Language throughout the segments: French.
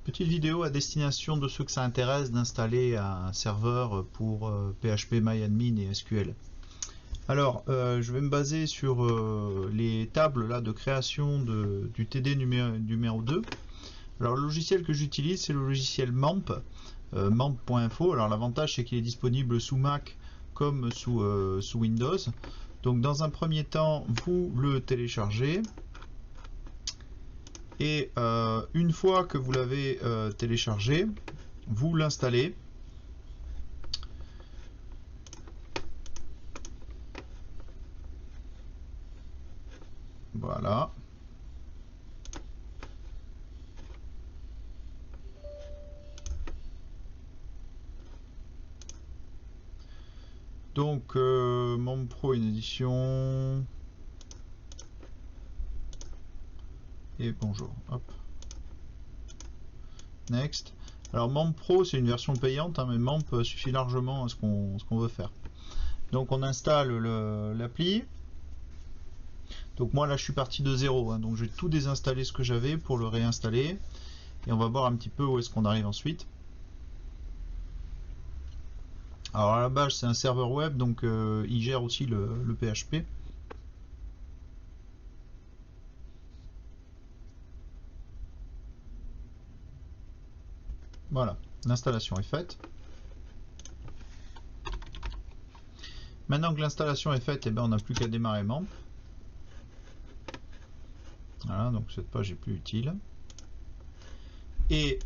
Petite vidéo à destination de ceux que ça intéresse d'installer un serveur pour PHP-MyAdmin et SQL. Alors, je vais me baser sur les tables là, de création du TD numéro 2. Alors, le logiciel que j'utilise, c'est le logiciel MAMP, MAMP.info. Alors, l'avantage, c'est qu'il est disponible sous Mac comme sous Windows. Donc, dans un premier temps, vous le téléchargez. Et une fois que vous l'avez téléchargé, vous l'installez. Voilà. Donc, Membre Pro, une édition. Et bonjour. Hop. Next. Alors, Membre Pro, c'est une version payante, hein, mais Membre suffit largement à ce qu'on veut faire. Donc, on installe l'appli. Donc, moi, là, je suis parti de zéro. Hein, donc, j'ai tout désinstallé ce que j'avais pour le réinstaller. Et on va voir un petit peu où est-ce qu'on arrive ensuite. Alors, à la base, c'est un serveur web, donc il gère aussi le PHP. Voilà, l'installation est faite. Maintenant que l'installation est faite, eh bien, on n'a plus qu'à démarrer MAMP. Voilà, donc cette page est plus utile. Et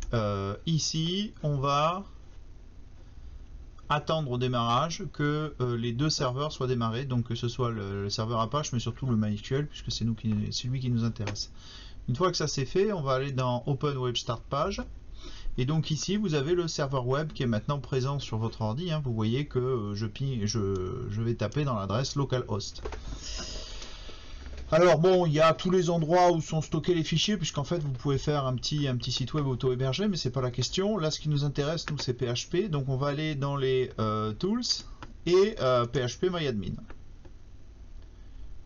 ici, on va attendre au démarrage que les deux serveurs soient démarrés, donc que ce soit le serveur Apache, mais surtout le MySQL, puisque c'est lui qui nous intéresse. Une fois que ça c'est fait, on va aller dans Open Web Start Page. Et donc ici, vous avez le serveur web qui est maintenant présent sur votre ordi. Hein. Vous voyez que je vais taper dans l'adresse localhost. Alors bon, il y a tous les endroits où sont stockés les fichiers, puisqu'en fait, vous pouvez faire un petit site web auto-hébergé, mais c'est pas la question. Là, ce qui nous intéresse, nous, c'est PHP. Donc, on va aller dans les Tools et PHP-MyAdmin.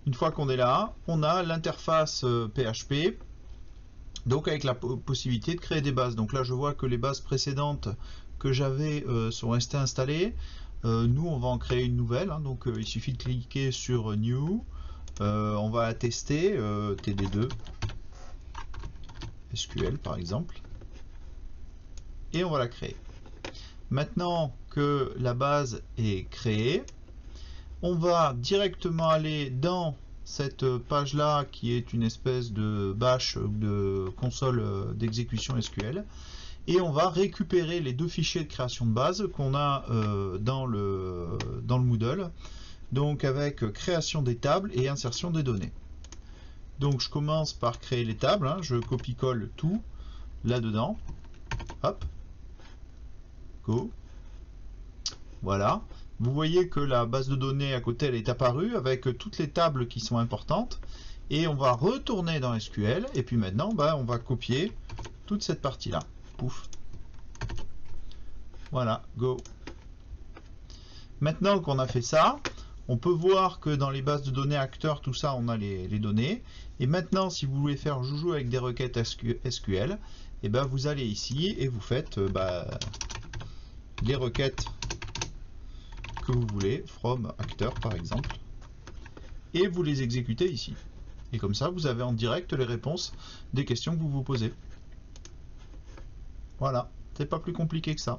Une fois qu'on est là, on a l'interface PHP. Donc avec la possibilité de créer des bases. Donc là je vois que les bases précédentes que j'avais sont restées installées. Nous on va en créer une nouvelle. Hein, donc il suffit de cliquer sur New. On va la tester. TD2. SQL par exemple. Et on va la créer. Maintenant que la base est créée, on va directement aller dans cette page là qui est une espèce de bash de console d'exécution SQL et on va récupérer les deux fichiers de création de base qu'on a dans le Moodle, donc avec création des tables et insertion des données. Donc je commence par créer les tables, hein, je copie-colle tout là dedans, hop, go, voilà. Vous voyez que la base de données à côté elle est apparue avec toutes les tables qui sont importantes et on va retourner dans SQL et puis maintenant on va copier toute cette partie là. Pouf. Voilà, go. Maintenant qu'on a fait ça, on peut voir que dans les bases de données acteurs, tout ça on a les données. Et maintenant si vous voulez faire joujou avec des requêtes SQL, et vous allez ici et vous faites les requêtes que vous voulez, from acteur par exemple, et vous les exécutez ici. Et comme ça, vous avez en direct les réponses des questions que vous vous posez. Voilà, c'est pas plus compliqué que ça.